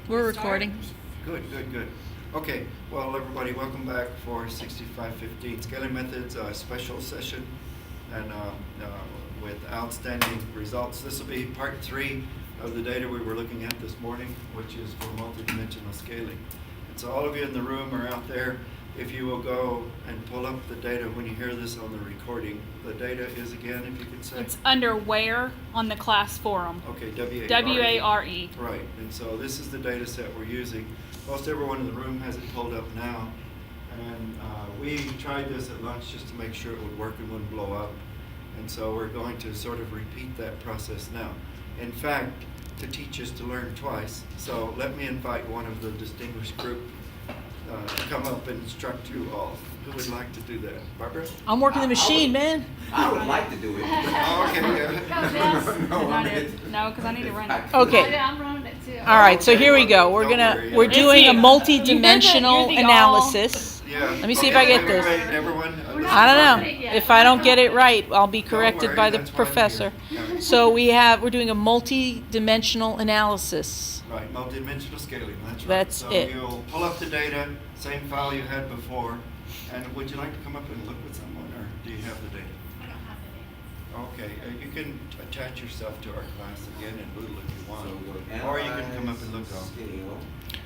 We're recording. Good. Okay, well, everybody, welcome back for 6515 Scaling Methods special session, and with outstanding results. This will be part 3 of the data we were looking at this morning, which is for multidimensional scaling. And so all of you in the room or out there, if you will go and pull up the data when you hear this on the recording. The data is, again, if you could say. It's under where on the class forum. Okay, W-A-R-E. W-A-R-E. Right, and so this is the data set we're using. Most everyone in the room has it pulled up now. And we tried this at lunch just to make sure it would work and wouldn't blow up. And so we're going to sort of repeat that process now. In fact, to teach us to learn twice. So let me invite one of the distinguished group to come up and instruct you all. Who would like to do that? Barbara? I'm working the machine, man. I would like to do it. Oh, okay, yeah. No, because I need to run it. Okay. Yeah, I'm running it too. All right, so here we go. We're Don't doing a worry. multi-dimensional You're the analysis. Yeah. Let me see if I get this. Wait, everyone. I don't know. If I don't get it right, I'll be corrected worry, by the that's why I'm professor. here. Yeah. So we're doing a multi-dimensional analysis. Right, multidimensional scaling, that's right. That's so it. You'll pull up the data, same file you had before, and would you like to come up and look with someone, or do you have the data? I don't have the data. Okay, you can attach yourself to our class again in Moodle if you want, So we'll or you can come up and look on. scale.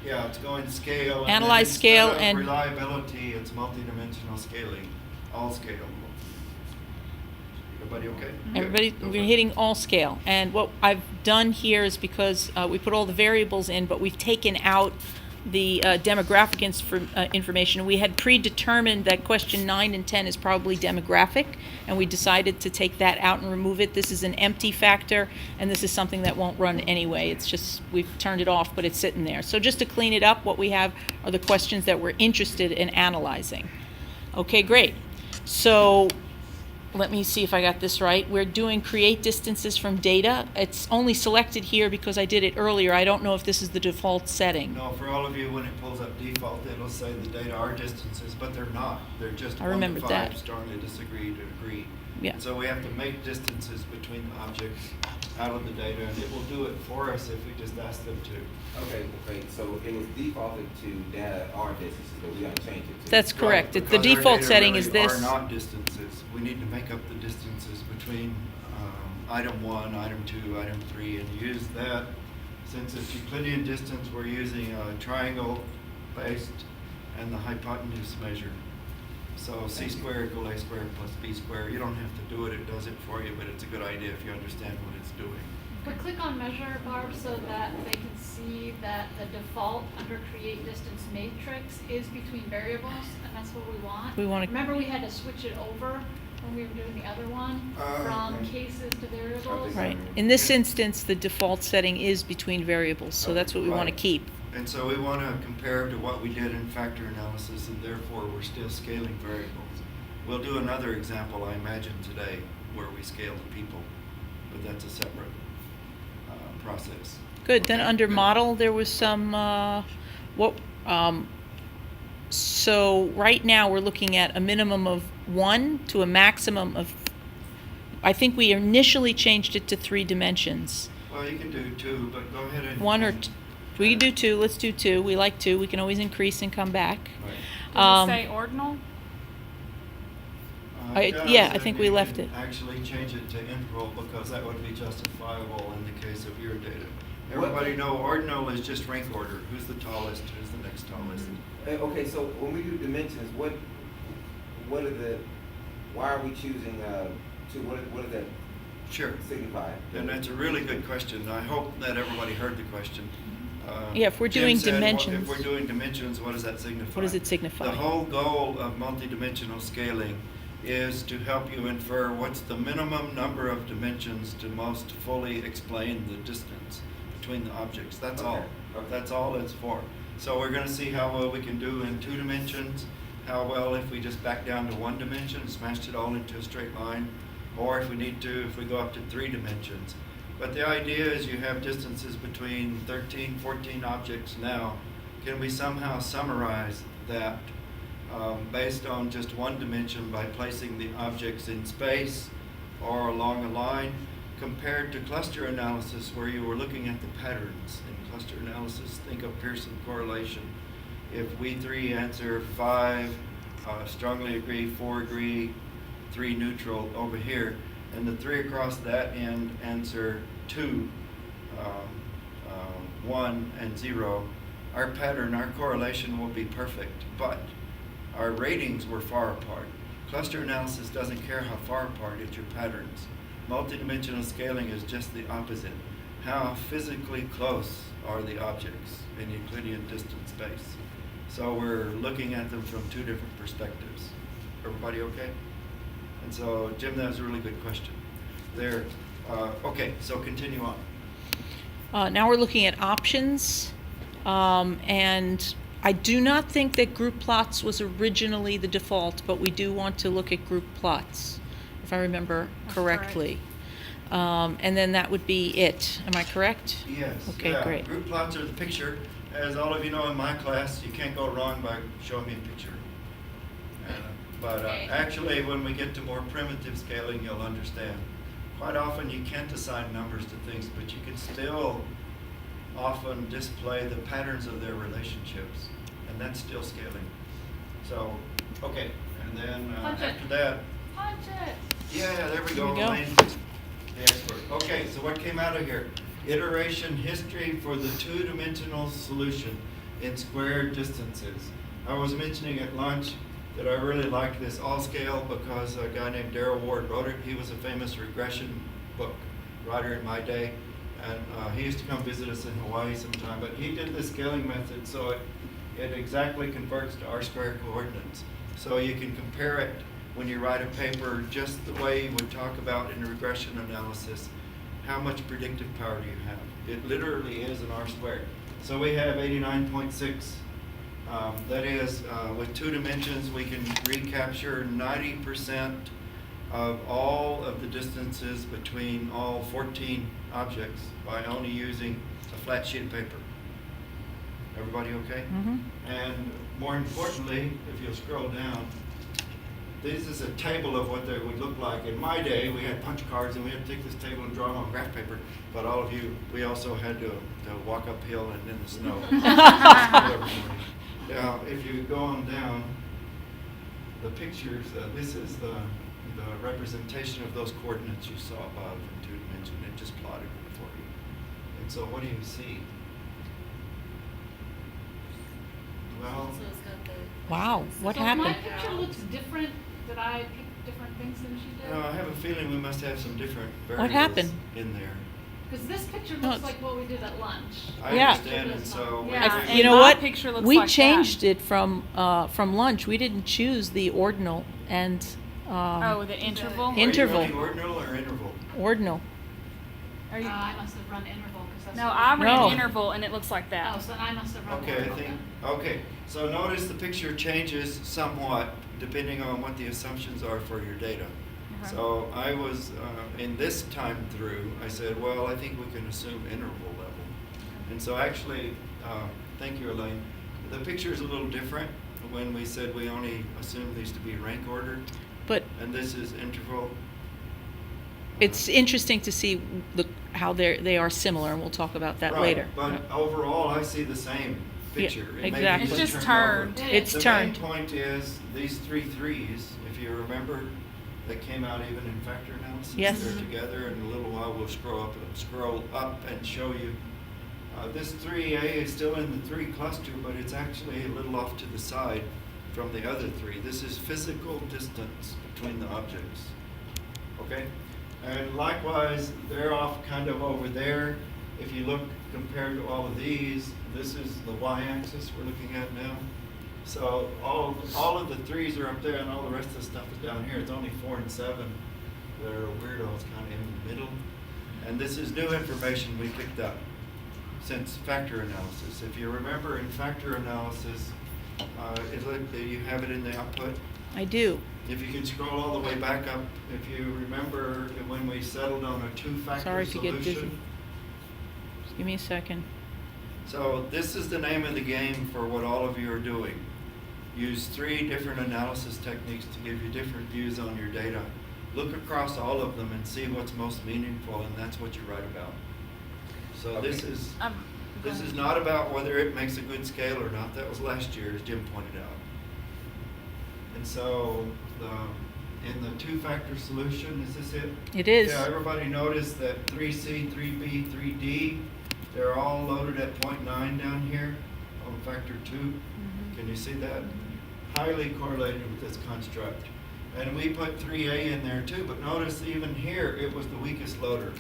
Yeah, it's going to scale. And Analyze, then scale, instead of and- reliability, it's multidimensional scaling, all scale. Everybody okay? Everybody, Good, go we're for it. hitting all scale. And what I've done here is because we put all the variables in, but we've taken out the demographic information. We had predetermined that question 9 and 10 is probably demographic, and we decided to take that out and remove it. This is an empty factor, and this is something that won't run anyway. It's just, we've turned it off, but it's sitting there. So just to clean it up, what we have are the questions that we're interested in analyzing. Okay, great. So let me see if I got this right. We're doing create distances from data. It's only selected here because I did it earlier. I don't know if this is the default setting. No, for all of you, when it pulls up default, it'll say the data are distances, but they're not. They're just I 1 to remembered 5, that. strongly disagree to agree. Yeah. So we have to make distances between the objects out of the data, and it will do it for us if we just ask them to. Okay, so it was defaulted to data are distances, but we gotta change it to. That's correct. Right, The because our default data setting really is this. are not distances. We need to make up the distances between item 1, item 2, item 3, and use that. Since it's Euclidean distance, we're using a triangle based and the hypotenuse measure. So c squared equal a squared plus b squared. You don't have to do it, it does it for you, but it's a good idea if you understand what it's doing. But click on measure, Barb, so that they can see that the default under create distance matrix is between variables, and that's what we want. We wanna- Remember, we had to switch it over when we were doing the other one, from Okay. cases to variables. Right. In this instance, the default setting is between variables, so that's what we want to Right. keep. And so we want to compare to what we did in factor analysis, and therefore we're still scaling variables. We'll do another example, I imagine, today where we scale the people, but that's a separate process. Good. Then Okay, under good. model, there was some, so right now we're looking at a minimum of 1 to a maximum of, I think we initially changed it to 3 dimensions. Well, you can do 2, but go ahead and. 1 or we can do 2. Let's do 2. We like 2. We can always increase and come back. Right. Does it say ordinal? It does, Yeah, I and think you we left can it. Actually change it to integral because that would be justifiable in the case of your data. Everybody know ordinal is just rank order. Who's the tallest, who's the next tallest? Okay, so when we do dimensions, what are the, why are we choosing, what does that Sure. signify? And that's a really good question. I hope that everybody heard the question. Yeah, if we're Jim doing said, dimensions. If we're doing dimensions, what does that signify? What does it signify? The whole goal of multidimensional scaling is to help you infer what's the minimum number of dimensions to most fully explain the distance between the objects. That's all. Okay. That's all it's for. So we're going to see how well we can do in 2 dimensions, how well if we just back down to 1 dimension, smashed it all into a straight line, or if we need to, if we go up to 3 dimensions. But the idea is you have distances between 13, 14 objects now. Can we somehow summarize that based on just 1 dimension by placing the objects in space or along a line? compared to cluster analysis where you were looking at the patterns. In cluster analysis, think of Pearson correlation. If we three answer 5, strongly agree, 4 agree, 3 neutral over here, and the 3 across that end answer 2, 1, and 0, our pattern, our correlation will be perfect, but our ratings were far apart. Cluster analysis doesn't care how far apart, it's your patterns. Multidimensional scaling is just the opposite. How physically close are the objects in Euclidean distance space? So we're looking at them from 2 different perspectives. Everybody okay? And so, Jim, that was a really good question. There. Okay, so continue on. Now we're looking at options, and I do not think that group plots was originally the default, but we do want to look at group plots, if I remember That's correctly. And then that would be it. Am I correct? Yes. Okay, yeah. great. Group plots are the picture. As all of you know in my class, you can't go wrong by showing me a picture. But actually, when we get to more primitive scaling, you'll understand. Quite often, you can't assign numbers to things, but you can still often display the patterns of their relationships, and that's still scaling. So, okay, and then Punch it. after that, Punch it. yeah, there we go, There we go. Elaine. The expert. Okay, so what came out of here? Iteration history for the 2-dimensional solution in squared distances. I was mentioning at lunch that I really like this all scale because a guy named Darrell Ward wrote it. He was a famous regression book writer in my day, and he used to come visit us in Hawaii sometime, but he did the scaling method so it exactly converts to R-squared coordinates. So you can compare it when you write a paper just the way you would talk about in regression analysis. How much predictive power do you have? It literally is an R-squared. So we have 89.6. That is, with 2 dimensions, we can recapture 90% of all of the distances between all 14 objects by only using a flat sheet of paper. Everybody okay? Mm-hmm. And more importantly, if you'll scroll down, this is a table of what they would look like. In my day, we had punch cards and we had to take this table and draw them on graph paper. But all of you, we also had to walk uphill and in the snow. Every morning. Now, if you go on down, the pictures, this is the representation of those coordinates you saw above in 2 dimensions. It just plotted it for you. And so what do you see? Well, Wow, what So happened? my picture looks different. Did I pick different things than she did? I have a feeling we must have some different What variables happened? in there. Because this picture No, looks it's- like what we did at lunch. I Yeah. understand, and so we Yeah, we- and You know my what? picture looks We like that. changed it from lunch. We didn't choose the ordinal and Oh, the interval? Are you interval. running ordinal or interval? ordinal. Are you, I must have run interval because that's no, what I we- ran No. interval and it looks like Oh, that. so then I must have run Okay, I interval think, then. okay, so notice the picture changes somewhat depending on what the assumptions are for your data. Okay. So I was, in this time through, I said, well, I think we can assume interval level. And so actually, thank you, Elaine, the picture is a little different when we said we only assume these to be rank ordered, But and this is interval. it's interesting to see how they are similar, and we'll talk about that Right, later. But overall, I see the same picture. It may be exactly. It's just turned over. turned. It's The turned. main point is these 3 threes, if you remember, they came out even in factor analysis. Yes. They're together. In a little while, we'll scroll up and show you. This 3A is still in the 3 cluster, but it's actually a little off to the side from the other 3. This is physical distance between the objects. Okay? And likewise, they're off kind of over there. If you look compared to all of these, this is the y-axis we're looking at now. So all of the 3s are up there, and all the rest of the stuff is down here. It's only 4 and 7 that are weirdos kind of in the middle. And this is new information we picked up since factor analysis. If you remember in factor analysis, you have it in the output. I do. If you can scroll all the way back up, if you remember when we settled on a 2-factor Sorry if you get dizzy. solution. Just give me a second. So this is the name of the game for what all of you are doing. Use 3 different analysis techniques to give you different views on your data. look across all of them and see what's most meaningful, and that's what you write about. So this Okay. is, Go this ahead. is not about whether it makes a good scale or not. That was last year, as Jim pointed out. And so, in the two-factor solution, is this it? It is. Yeah, everybody noticed that 3C, 3B, 3D, they're all loaded at 0.9 down here on factor 2. Can you see that? Highly correlated with this construct. And we put 3A in there too, but notice even here, it was the weakest loader.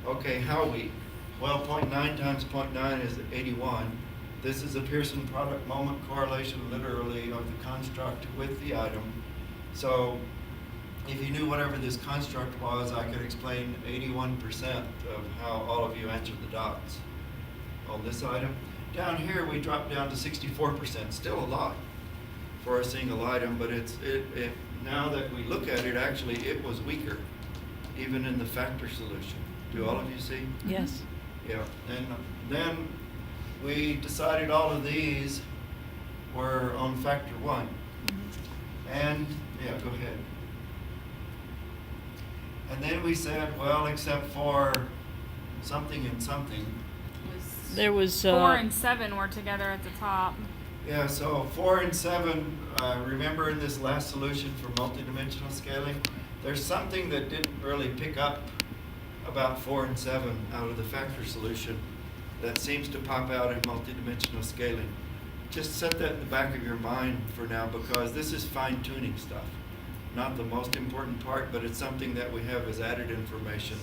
Okay, how weak? Well, 0.9 times 0.9 is 81. This is a Pearson product moment correlation literally of the construct with the item. So if you knew whatever this construct was, I could explain 81% of how all of you answered the dots on this item. Down here, we dropped down to 64%, still a lot for a single item, but now that we look at it, actually, it was weaker, even in the factor solution. Do all of you see? Yes. Yeah, and then we decided all of these were on factor 1. And, yeah, go ahead. And then we said, well, except for something and something. There was 4 and 7 were together at the top. Yeah, so 4 and 7, remember in this last solution for multidimensional scaling, there's something that didn't really pick up about 4 and 7 out of the factor solution that seems to pop out in multidimensional scaling. Just set that in the back of your mind for now, because this is fine-tuning stuff. Not the most important part, but it's something that we have as added information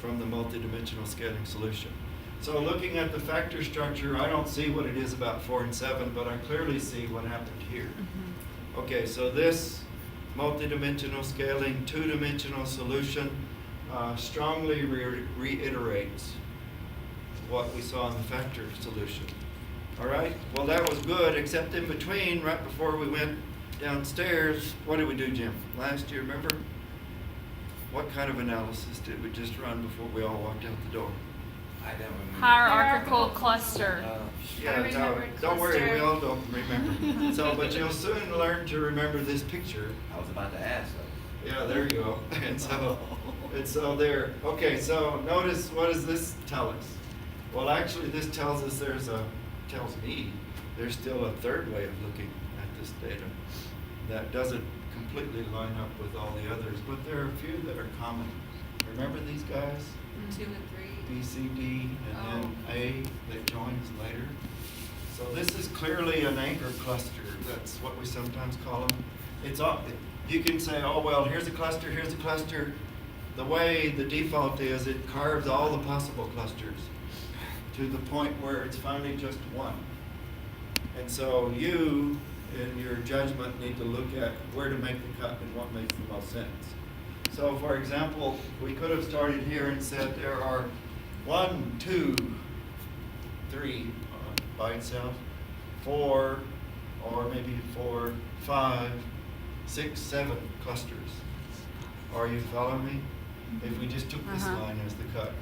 from the multidimensional scaling solution. So looking at the factor structure, I don't see what it is about 4 and 7, but I clearly see what happened here. Okay, so this multidimensional scaling, two-dimensional solution strongly reiterates what we saw in the factor solution. All right, well that was good, except in between, right before we went downstairs, what did we do, Jim? Last year, remember? What kind of analysis did we just run before we all walked out the door? I don't remember. Hierarchical cluster. Yeah, I remember don't worry, cluster. we all don't remember. So, but you'll soon learn to remember this picture. I was about to ask, though. Yeah, there you go. And so there. Okay, so notice, what does this tell us? Well, actually, this tells us tells me there's still a third way of looking at this data that doesn't completely line up with all the others, but there are a few that are common. Remember these guys? 2 and 3. B, C, D, and then A that joins later. So this is clearly an anchor cluster. That's what we sometimes call them. It's all, you can say, oh, well, here's a cluster, here's a cluster. The way the default is, it carves all the possible clusters to the point where it's finally just one. And so you, in your judgment, need to look at where to make the cut and what makes the most sense. So, for example, we could have started here and said there are 1, 2, 3 by itself, 4, or maybe 4, 5, 6, 7 clusters. Are you following me? If we just took this line as the cut.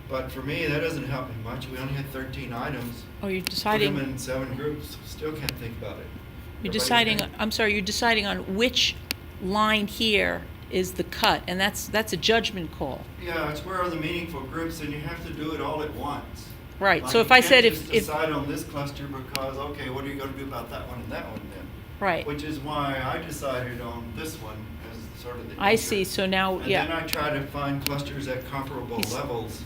But for me, that doesn't help me much. We only had 13 items. Oh, you're Put deciding. them in 7 groups. Still can't think about it. You're Everybody deciding. okay? I'm sorry. You're deciding on which line here is the cut, and that's a judgment call. Yeah, it's where are the meaningful groups, and you have to do it all at once. Right. Like So you if I can't said just if decide on this cluster because, okay, what are you going to do about that one and that one then? right. Which is why I decided on this one as sort of the I anchor. see. So now, And yeah. then I try to find clusters at comparable Yes. levels.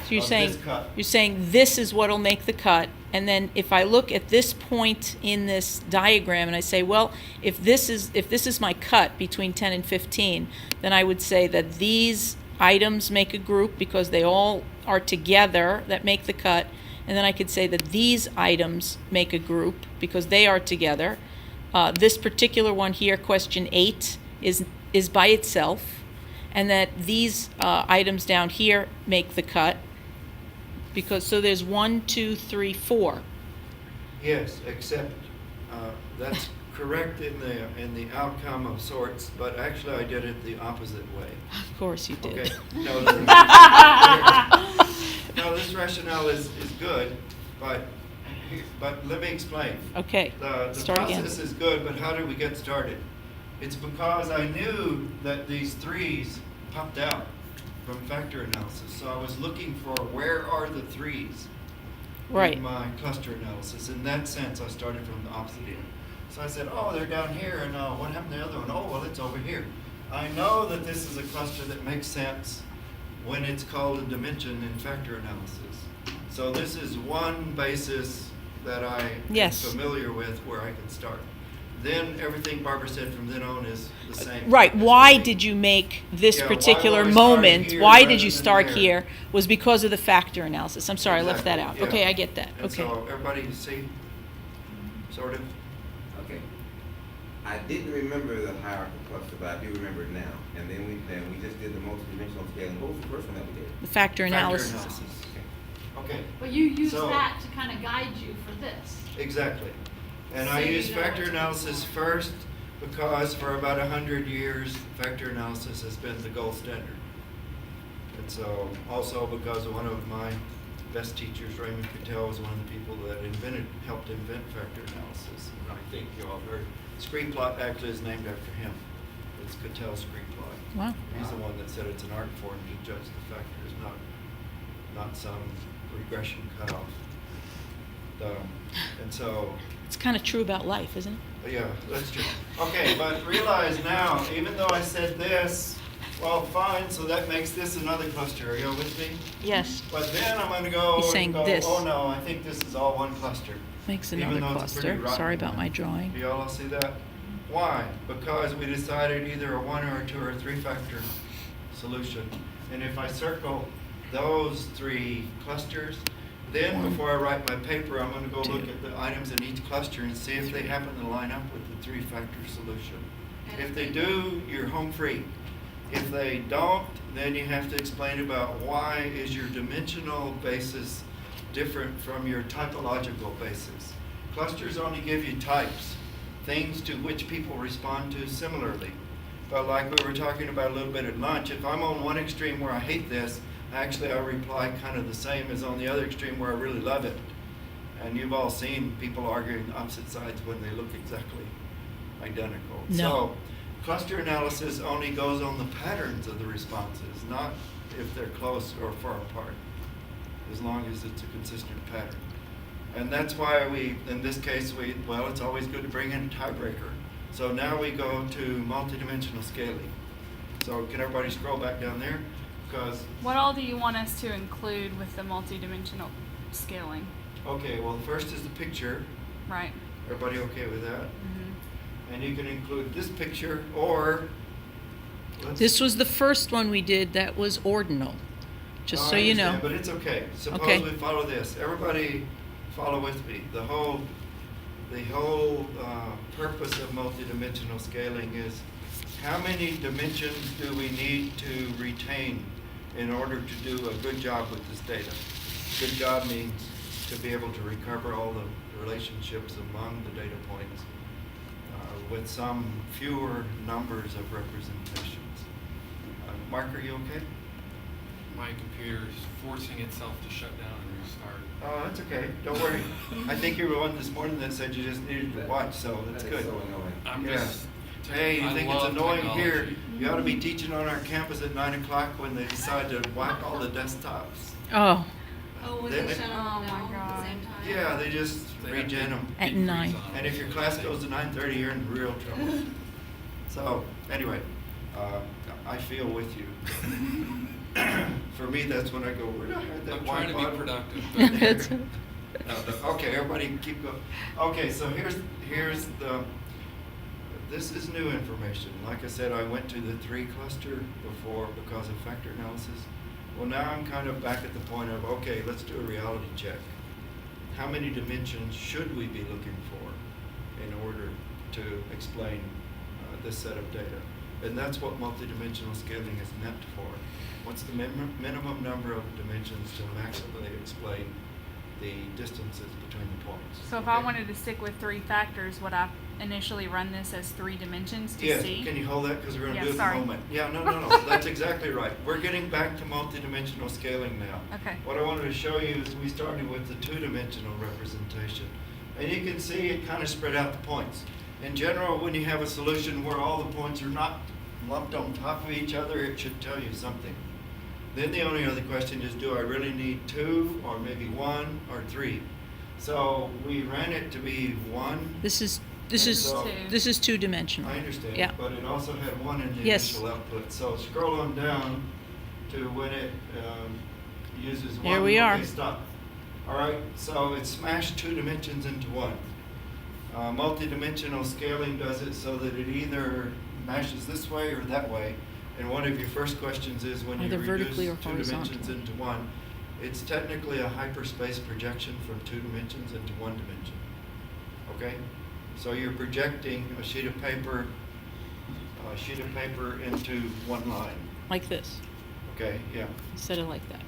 So you're of saying this cut. this is what'll make the cut, and then if I look at this point in this diagram and I say, well, if this is my cut between 10 and 15, then I would say that these items make a group because they all are together that make the cut, and then I could say that these items make a group because they are together. This particular one here, question 8, is by itself, and that these items down here make the cut. Because, so there's 1, 2, 3, 4. Yes, except that's correct in the outcome of sorts, but actually I did it the opposite way. Of course you did. Okay. No, this rationale is good, but let me explain. Okay, The start again. process is good, but how did we get started? It's because I knew that these threes popped out from factor analysis. So I was looking for where are the threes Right. in my cluster analysis. In that sense, I started from the opposite end. So I said, oh, they're down here, and what happened to the other one? Oh, well, it's over here. I know that this is a cluster that makes sense when it's called a dimension in factor analysis. So this is one basis that I Yes. am familiar with where I can start. Then everything Barbara said from then on is the same. Right, as why me. did you make this Yeah, why particular would I start moment, here why rather did you than start there? here, was because of the factor analysis. I'm sorry, I left that out. Exactly, Okay, yeah. I get that, And okay. so everybody see, sort of? Okay. I didn't remember the hierarchical cluster, but I do remember it now. And then we just did the multidimensional scaling. What was the first one that we did? The factor analysis. Factor analysis. Okay, But you use So- that to kind of guide you for this. exactly. And So I you use know what factor to analysis apply. first because for about 100 years, factor analysis has been the gold standard. And so, also because one of my best teachers, Raymond Cattell, was one of the people that helped invent factor analysis. And I think you all heard, screen plot actually is named after him. It's Cattell's screen plot. Wow. He's the one that said it's an art form to judge the factors, not some regression cutoff. And so, It's kind of true about life, isn't it? yeah, that's true. Okay, but realize now, even though I said this, well, fine, so that makes this another cluster. Are you with me? Yes, But then I'm going to go He's and saying go, this. oh no, I think this is all one cluster. makes Even another though it's a pretty cluster. rotten Sorry about one. my drawing. Do y'all all see that? Why? Because we decided either a 1 or a 2 or 3 factor solution. And if I circle those 3 clusters, then One, before I write my paper, I'm going to go 2. look at the items in each cluster and see if they happen to line up with the 3 factor solution. If they do, you're home free. If they don't, then you have to explain about why is your dimensional basis different from your typological basis. Clusters only give you types, things to which people respond to similarly. But like we were talking about a little bit at lunch, if I'm on one extreme where I hate this, actually I reply kind of the same as on the other extreme where I really love it. And you've all seen people arguing opposite sides when they look exactly identical. No. So cluster analysis only goes on the patterns of the responses, not if they're close or far apart, as long as it's a consistent pattern. And that's why in this case, it's always good to bring in a tiebreaker. So now we go to multidimensional scaling. So can everybody scroll back down there? Because, What all do you want us to include with the multidimensional scaling? okay, well, first is the picture. Right. Everybody okay with that? Mm-hmm. And you can include this picture or, This was the first one we did that was ordinal, just so you know. But it's okay. Suppose Okay. we follow this. Everybody follow with me. The whole purpose of multidimensional scaling is how many dimensions do we need to retain in order to do a good job with this data? Good job means to be able to recover all the relationships among the data points with some fewer numbers of representations. Mark, are you okay? My computer is forcing itself to shut down and restart. Oh, that's okay. Don't worry. I think you were one this morning that said you just needed to watch, so that's That good. is so annoying. I'm Yeah. just. Hey, you I think it's love annoying here? technology. You ought to be teaching on our campus at 9 o'clock when they decide to wipe all the desktops. Oh, Oh, when Then they it- shut them Oh my down at God. the same time? Yeah, they just They have regen them. At big 9. freeze on And if your class goes to 9:30, you're in real trouble. So, anyway, I feel with you. For me, that's when I go, where did I hide that I'm white trying to be bottle? productive. That's- No, okay, everybody keep going. Okay, so here's this is new information. Like I said, I went to the 3 cluster before because of factor analysis. Well, now I'm kind of back at the point of, okay, let's do a reality check. How many dimensions should we be looking for in order to explain this set of data? And that's what multidimensional scaling is meant for. What's the minimum number of dimensions to maximally explain the distances between the points? So if I wanted to stick with 3 factors, would I initially run this as 3 dimensions to Yes, see? can you hold that? Because we're going to Yeah, do it in a sorry. moment. Yeah, no, that's exactly right. We're getting back to multidimensional scaling now. Okay. What I wanted to show you is we started with the 2-dimensional representation. And you can see it kind of spread out the points. In general, when you have a solution where all the points are not lumped on top of each other, it should tell you something. Then the only other question is, do I really need 2 or maybe 1 or 3? So we ran it to be 1. This is So- this is two-dimensional. I understand, Yeah. but it also had 1 in the Yes. initial output. So scroll on down to when it uses 1. Here we are. Okay, stop. All right, so it smashed 2 dimensions into 1. Multidimensional scaling does it so that it either mashes this way or that way. And one of your first questions is when you Either reduce vertically or 2 dimensions horizontally. into 1, it's technically a hyperspace projection from 2 dimensions into 1 dimension. Okay? So you're projecting a sheet of paper into 1 line. Like this, Okay, yeah. instead of like that.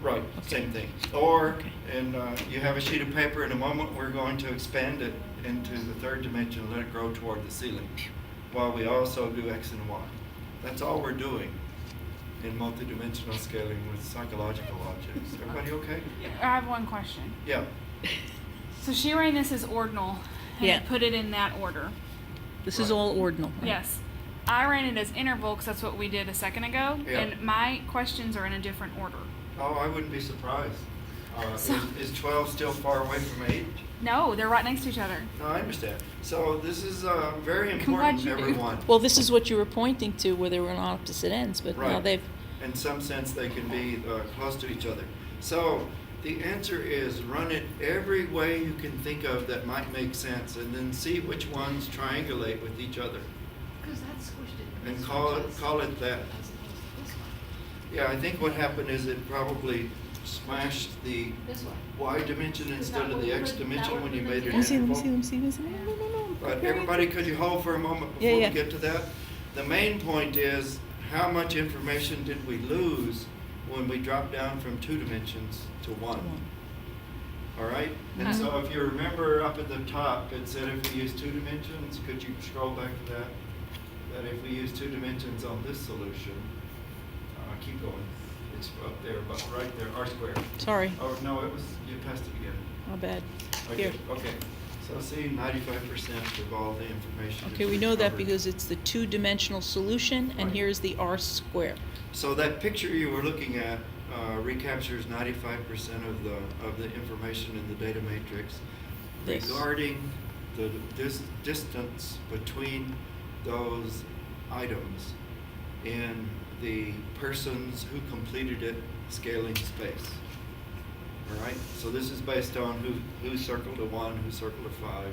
Right, Okay. same thing. Or, Okay. and you have a sheet of paper, in a moment we're going to expand it into the 3rd dimension, let it grow toward the ceiling, while we also do X and Y. That's all we're doing in multidimensional scaling with psychological objects. Everybody okay? I have one question. Yeah, So she ran this as ordinal and Yeah. it put it in that order. This is Right. all ordinal. Right? Yes. I ran it as interval because that's what we did a second ago. Yeah. And my questions are in a different order. oh, I wouldn't be surprised. So- Is 12 still far away from 8? No, they're right next to each other. No, I understand. So this is very I'm glad important, you do. everyone. Well, this is what you were pointing to, where they were on opposite ends, but now Right. they've. In some sense, they can be close to each other. So the answer is run it every way you can think of that might make sense, and then see which ones triangulate with each other, Because that squished it. and call it that. As opposed to this one. Yeah, I think what happened is it probably smashed the This one. y dimension instead of the x dimension when you made it Let me see, interval. let me see. No. But everybody, could you hold for a moment Yeah, before yeah. we get to that? The main point is, how much information did we lose when we dropped down from 2 dimensions to 1? All right? And so if you remember up at the top, it said if we use 2 dimensions, could you scroll back to that? That if we use 2 dimensions on this solution, keep going. It's up there, but right there, R squared. Sorry, Oh, no, it was, you passed it again. my bad. Okay, Here. okay. So see, 95% of all the information is Okay, we know that recovered. because it's the two-dimensional solution, and Right. here's the R square. So that picture you were looking at recaptures 95% of the information in the data matrix This. regarding the distance between those items in the persons who completed it scaling space. All right, so this is based on who circled a 1, who circled a 5,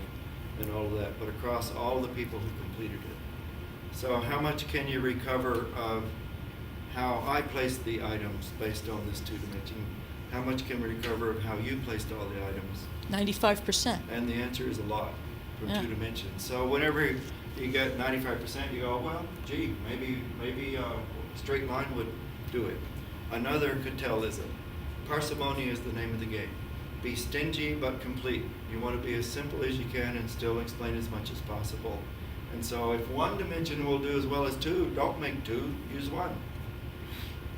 and all of that, but across all the people who completed it. So how much can you recover of how I placed the items based on this 2 dimension? How much can we recover of how you placed all the items? 95%. And the answer is a lot from Yeah. 2 dimensions. So whenever you get 95%, you go, well, gee, maybe a straight line would do it. Another could tell is parsimony is the name of the game. Be stingy but complete. You want to be as simple as you can and still explain as much as possible. And so if 1 dimension will do as well as 2, don't make 2, use 1.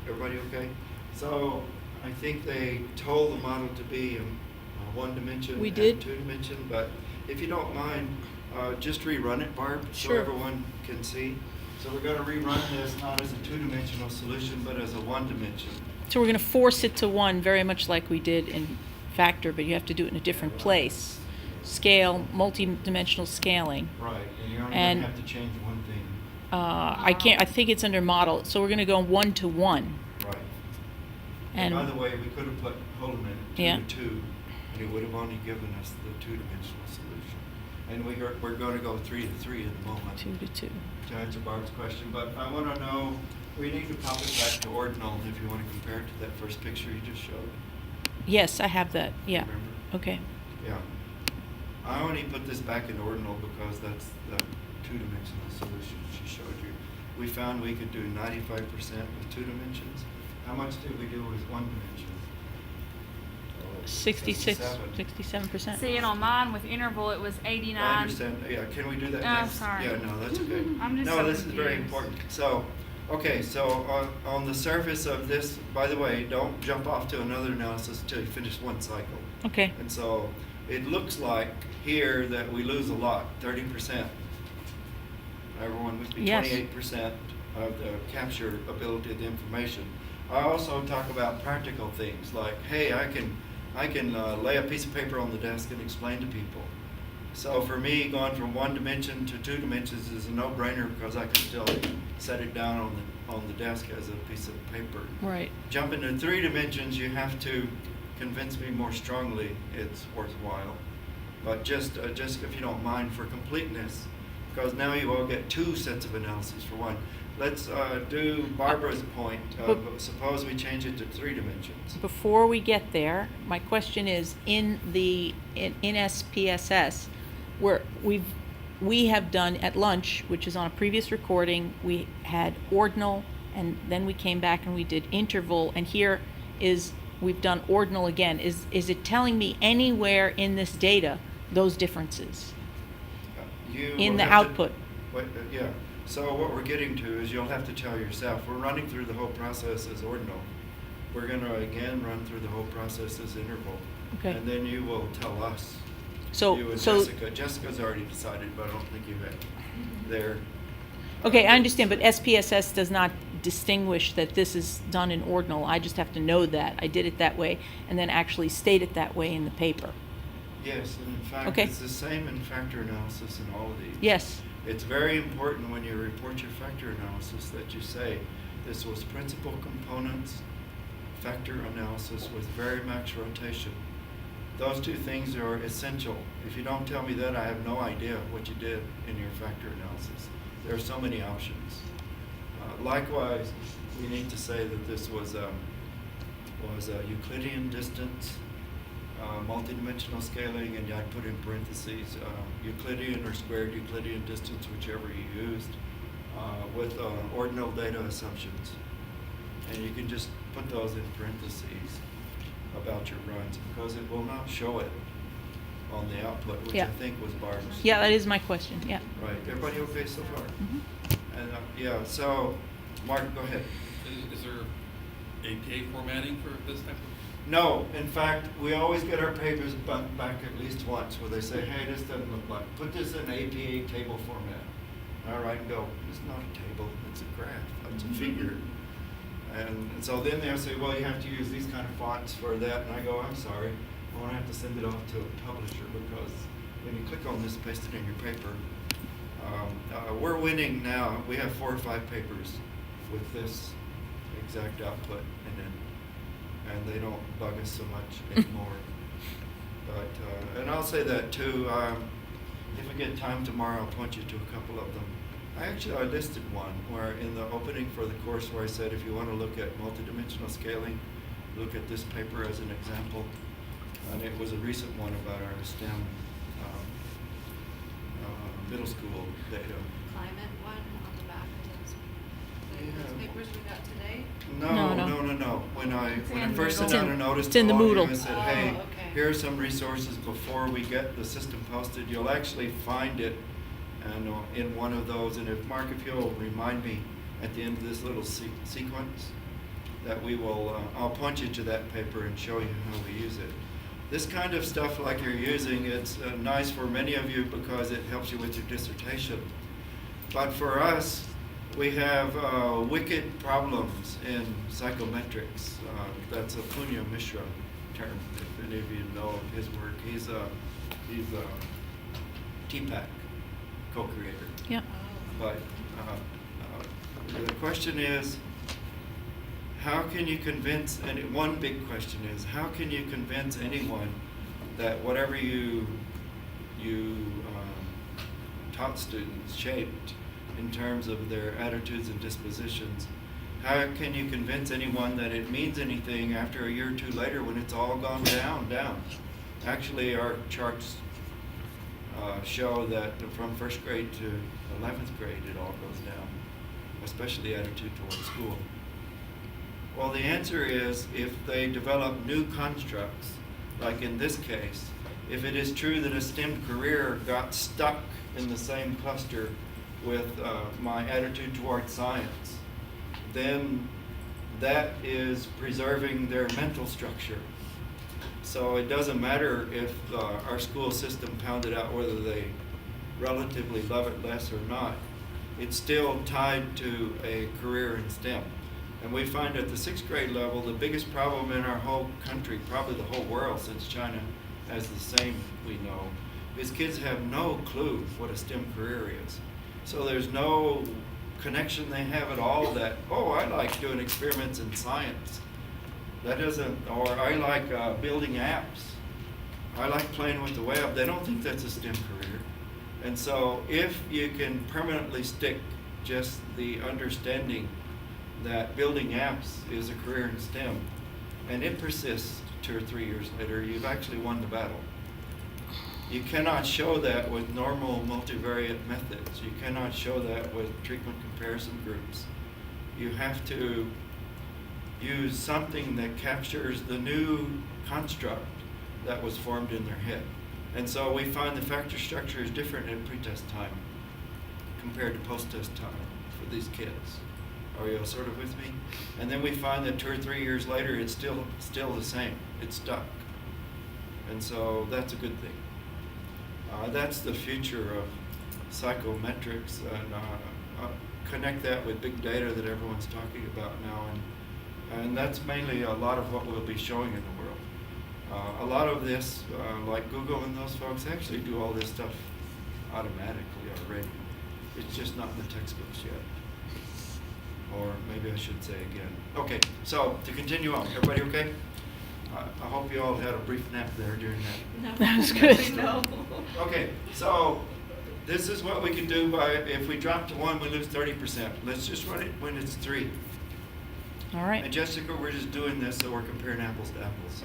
Everybody okay? So I think they told the model to be 1 dimension We and did. 2 dimension, but if you don't mind, just rerun it, Barb, so Sure. everyone can see. So we're going to rerun this not as a 2-dimensional solution, but as a 1 dimension. So we're going to force it to 1, very much like we did in factor, but you have to do it in a different place. Scale, multi-dimensional scaling. Right, and you're only And- going to have to change one thing. I can't, I think it's under model, so we're going to go 1 to 1. Right. And by the way, we could have put, hold a minute, 2 Yeah. to 2, and it would have only given us the 2-dimensional solution. And we're going to go 3 to 3 at the moment. 2 to 2. To answer Barb's question, but I want to know, we need to pop it back to ordinal if you want to compare it to that first picture you just showed. Yes, I have that, yeah. Remember? Okay. Yeah. I only put this back in ordinal because that's the 2-dimensional solution she showed you. We found we could do 95% with 2 dimensions. How much did we do with 1 dimension? 67%. See, and on mine with interval, it was 89. I understand. Yeah, can we do that Oh, next? sorry. Yeah, no, that's okay. I'm just No, so this is very confused. important. So, okay, so on the surface of this, by the way, don't jump off to another analysis until you finish 1 cycle. Okay. And so it looks like here that we lose a lot, 30%. Everyone would be Yes. 28% of the capture ability of the information. I also talk about practical things like, hey, I can lay a piece of paper on the desk and explain to people. So for me, going from 1 dimension to 2 dimensions is a no-brainer because I can still set it down on the desk as a piece of paper. Right. Jumping to 3 dimensions, you have to convince me more strongly it's worthwhile. But just if you don't mind, for completeness, because now you all get 2 sets of analysis for 1. Let's do Barbara's point. Suppose we change it to 3 dimensions. Before we get there, my question is, in SPSS, where we have done at lunch, which is on a previous recording, we had ordinal, and then we came back and we did interval, and here we've done ordinal again. Is it telling me anywhere in this data those differences You in will the have to- output? yeah. So what we're getting to is you'll have to tell yourself. We're running through the whole process as ordinal. We're going to again run through the whole process as interval. Okay. And then you will tell us. So- You and so- Jessica. Jessica's already decided, but I don't think you have there. Okay, I understand, but SPSS does not distinguish that this is done in ordinal. I just have to know that. I did it that way, and then actually state it that way in the paper. Yes, and in fact, Okay. it's the same in factor analysis in all of these. Yes. It's very important when you report your factor analysis that you say this was principal components factor analysis with varimax rotation. Those 2 things are essential. If you don't tell me that, I have no idea what you did in your factor analysis. There are so many options. Likewise, we need to say that this was a Euclidean distance, multidimensional scaling, and I put in parentheses Euclidean or squared Euclidean distance, whichever you used, with ordinal data assumptions. And you can just put those in parentheses about your runs because it will not show it on the output, which Yeah. I think was Barb's. Yeah, that is my question, yeah. Right. Everybody okay so far? Mhm. And yeah, so Mark, go ahead. Is there APA formatting for this type of? No, in fact, we always get our papers back at least once where they say, hey, this doesn't look like, put this in APA table format. All right, go, it's not a table, it's a graph, it's a figure. And so then they'll say, well, you have to use these kind of fonts for that. And I go, I'm sorry, I want to have to send it off to a publisher because when you click on this, paste it in your paper. We're winning now. We have 4 or 5 papers with this exact output in it. And they don't bug us so much anymore. But and I'll say that too. If we get time tomorrow, I'll point you to a couple of them. I listed one where in the opening for the course where I said if you want to look at multidimensional scaling, look at this paper as an example. And it was a recent one about our STEM middle school data. Climate one on the back of Yeah. those papers we got today? No. When I in first Moodle. sent out a notice It's to in the all of you, Moodle. I said, Oh, hey, okay. here are some resources before we get the system posted. You'll actually find it and in one of those. And if Mark, if you'll remind me at the end of this little sequence, that we will, I'll point you to that paper and show you how we use it. This kind of stuff like you're using, it's nice for many of you because it helps you with your dissertation. But for us, we have wicked problems in psychometrics. That's a Punya Mishra term, if any of you know of his work. He's a TPAC co-creator. Yeah. But the question is, how can you convince, and one big question is, how can you convince anyone that whatever you taught students, shaped in terms of their attitudes and dispositions, how can you convince anyone that it means anything after a year or 2 later when it's all gone down? Actually, our charts show that from 1st grade to 11th grade, it all goes down, especially attitude towards school. Well, the answer is if they develop new constructs, like in this case, if it is true that a STEM career got stuck in the same cluster with my attitude towards science, then that is preserving their mental structure. So it doesn't matter if our school system pounded out whether they relatively love it less or not. It's still tied to a career in STEM. And we find at the 6th grade level, the biggest problem in our whole country, probably the whole world since China has the same we know, is kids have no clue what a STEM career is. So there's no connection they have at all that, oh, I like doing experiments in science. That doesn't, or I like building apps. I like playing with the web. They don't think that's a STEM career. And so if you can permanently stick just the understanding that building apps is a career in STEM, and it persists 2 or 3 years later, you've actually won the battle. You cannot show that with normal multivariate methods. You cannot show that with treatment comparison groups. You have to use something that captures the new construct that was formed in their head. And so we find the factor structure is different in pretest time compared to post-test time for these kids. Are you sort of with me? And then we find that 2 or 3 years later, it's still the same. It's stuck. And so that's a good thing. That's the future of psychometrics, and connect that with big data that everyone's talking about now. And that's mainly a lot of what we'll be showing in the world. A lot of this, like Google and those folks, actually do all this stuff automatically already. It's just not in the textbooks yet. Or maybe I should say again. Okay, so to continue on, everybody okay? I hope you all had a brief nap there during that. That was good. No. Okay, so this is what we can do by, if we drop to 1, we lose 30%. Let's just run it when it's 3. All right. And Jessica, we're just doing this so we're comparing apples to apples.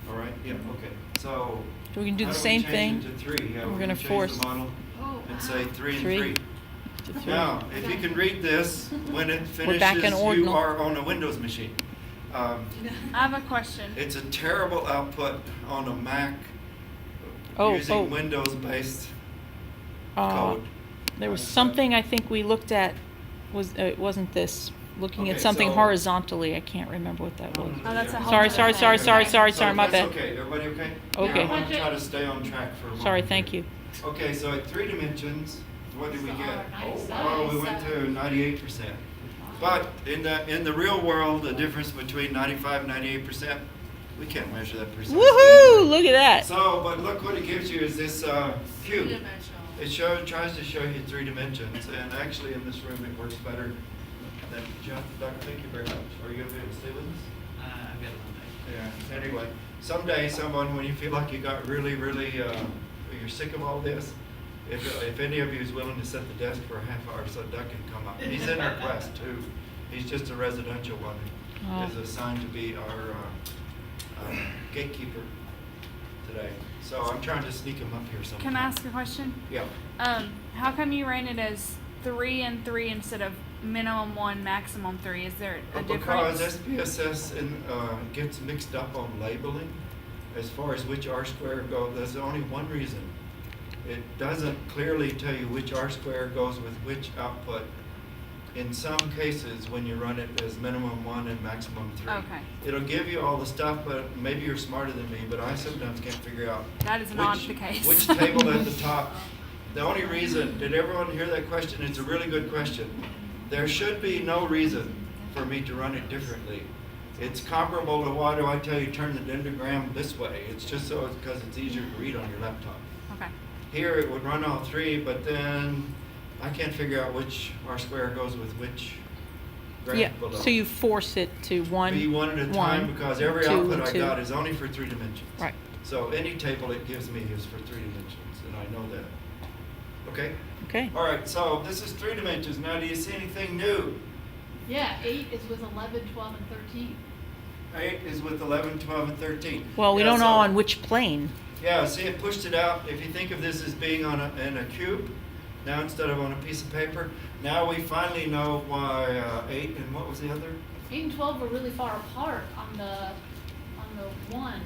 All right, yeah, okay. So So we can do how the we same change thing. it to 3? Yeah, We're we gonna can change force- the model Oh, and say 3 and 3 3. to 3. Now, if you can read this, when it We're back in finishes, you ordinal. are on a Windows machine. I have a question. It's a terrible output on a Mac Oh, using oh. Windows-based Uh, code. There was something I think we looked at, it wasn't this, looking Okay, at something so- horizontally. I can't remember what that was. Oh, that's a whole Sorry, nother sorry, thing. sorry, sorry, sorry, So sorry, my that's bad. okay, everybody okay? Okay. Yeah, I'm gonna try to stay on track for a moment. Sorry, thank you. Okay, so at 3 dimensions, what did we get? Oh, We went to 98%. But in the real world, the difference between 95 and 98%, we can't measure that percentage. Woohoo! Look at that. So, but look what it gives you is this cube. Three-dimensional. It tries to show you 3 dimensions, and actually in this room it works better than Jeff. Doctor, thank you very much. Are you going to be able to stay with us? I've got one Yeah. Anyway, someday, someone, when you feel like you got really, you're sick of all this, if any of you is willing to set the desk for a half hour so Doug can come up. He's in our class too. He's just a residential one. Oh. Is assigned to be our gatekeeper today. So I'm trying to sneak him up here sometime. Can I ask a question? Yeah. How come you ran it as 3 and 3 instead of minimum 1, maximum 3? Is there a Because difference? SPSS gets mixed up on labeling as far as which R square goes. There's only one reason. It doesn't clearly tell you which R square goes with which output. In some cases, when you run it as minimum 1 and maximum 3. Okay. It'll give you all the stuff, but maybe you're smarter than me, but I sometimes can't figure out That is not the case. which table at the top. The only reason, did everyone hear that question? It's a really good question. There should be no reason for me to run it differently. It's comparable to why do I tell you turn the dendrogram this way? It's just so because it's easier to read on your laptop. Okay. Here it would run all 3, but then I can't figure out which R square goes with which graph Yeah, below. so you force it to one. Be one at a time one, because every 2, output I 2. got is only for 3 dimensions. Right. So any table it gives me is for 3 dimensions, and I know that. Okay? Okay. All right, so this is 3 dimensions. Now, do you see anything new? Yeah, 8 is with 11, 12, and 13. 8 is with 11, 12, and 13. Well, we Yeah, don't know so- on which plane. Yeah, see, it pushed it out. If you think of this as being in a cube, now instead of on a piece of paper, now we finally know why 8 and what was the other? 8 and 12 were really far apart on the 1.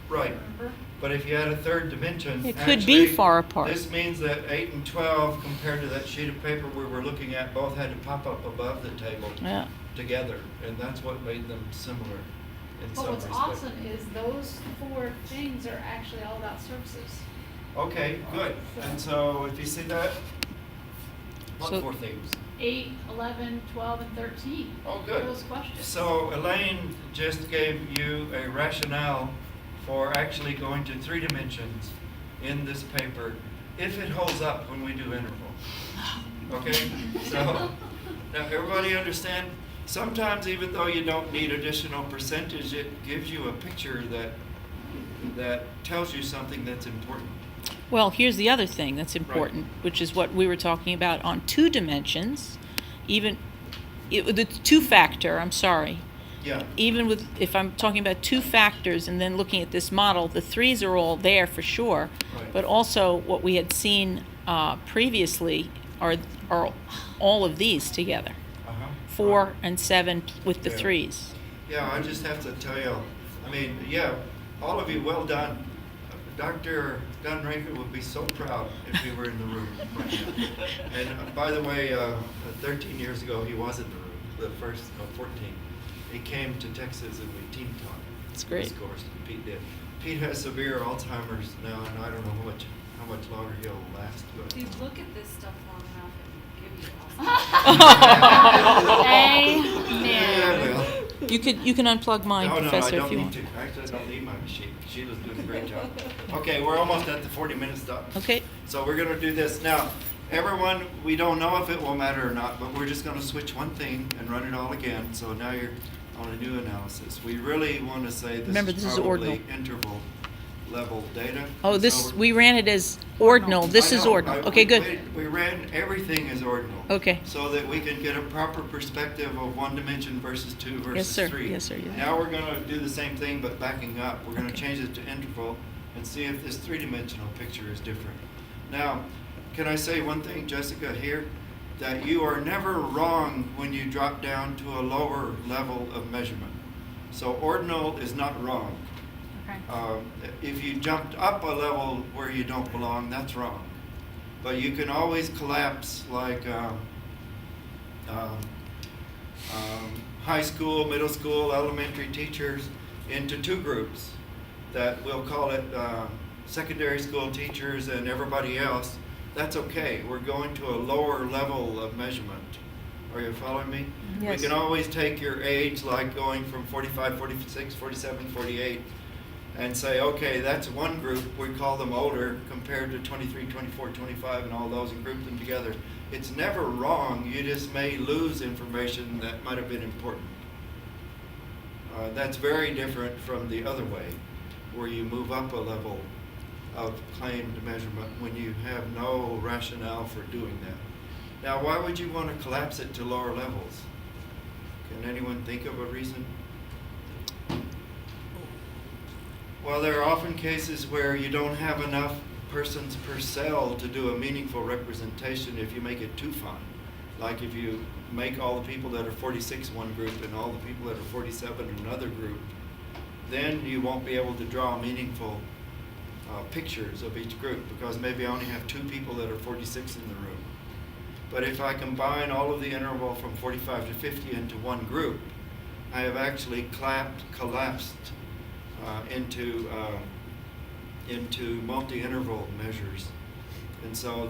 Right. Remember? But if you add a 3rd dimension, It could be actually, far apart. This means that 8 and 12 compared to that sheet of paper we were looking at both had to pop up above the table Yeah. together, and that's what made them similar. in But some what's respect. awesome is those 4 things are actually all about services. Okay, good. And so if you see that, what So- 4 things? 8, 11, 12, and 13. Oh, good. Those questions. So Elaine just gave you a rationale for actually going to 3 dimensions in this paper, if it holds up when we do interval. Okay? So, now everybody understand? Sometimes even though you don't need additional percentage, it gives you a picture that tells you something that's important. Well, here's the other thing that's important, which is what we were talking about on 2 dimensions, even the 2-factor, I'm sorry. Yeah. Even with, if I'm talking about 2 factors and then looking at this model, the 3s are all there for sure. Right. But also what we had seen previously are all of these together. Uh-huh. 4 and 7 with the Yeah. 3s. Yeah, I just have to tell you, I mean, yeah, all of you, well done. Dr. Dunraker would be so proud if he were in the room right now. And by the way, 13 years ago, he was in the room, the first, 14. He came to Texas and we team taught. That's great. This course, Pete did. Pete has severe Alzheimer's now, and I don't know how much longer he'll last. But If you look at this stuff long enough, it'll give you Alzheimer's. yeah, Amen. well. You can unplug mine, No, Professor, I don't if you need want. to. Actually, I don't need my machine. Sheila's doing a great job. Okay, we're almost at the 40-minute stop. Okay. So we're going to do this. Now, everyone, we don't know if it will matter or not, but we're just going to switch one thing and run it all again. So now you're on a new analysis. We really want to say this Remember, is this is probably ordinal. interval level data. Oh, this, So we ran it as ordinal. This I is know, ordinal. Okay, good. We ran everything as ordinal. Okay. So that we can get a proper perspective of 1 dimension versus 2 versus sir. 3. Yes, sir. Yeah. Now we're going to do the same thing but backing up. We're going to Okay. change it to interval and see if this 3-dimensional picture is different. Now, can I say one thing, Jessica, here? That you are never wrong when you drop down to a lower level of measurement. So ordinal is not wrong. Okay. If you jumped up a level where you don't belong, that's wrong. But you can always collapse like high school, middle school, elementary teachers into 2 groups that we'll call it secondary school teachers and everybody else. That's okay. We're going to a lower level of measurement. Are you following me? Yes. We can always take your age, like going from 45, 46, 47, 48, and say, okay, that's one group. We call them older compared to 23, 24, 25, and all those, and group them together. It's never wrong. You just may lose information that might have been important. That's very different from the other way, where you move up a level of claimed measurement when you have no rationale for doing that. Now, why would you want to collapse it to lower levels? Can anyone think of a reason? Well, there are often cases where you don't have enough persons per cell to do a meaningful representation if you make it too fine. Like if you make all the people that are 46 one group and all the people that are 47 another group, then you won't be able to draw meaningful pictures of each group, because maybe I only have 2 people that are 46 in the room. But if I combine all of the interval from 45 to 50 into one group, I have actually collapsed into multi-interval measures. And so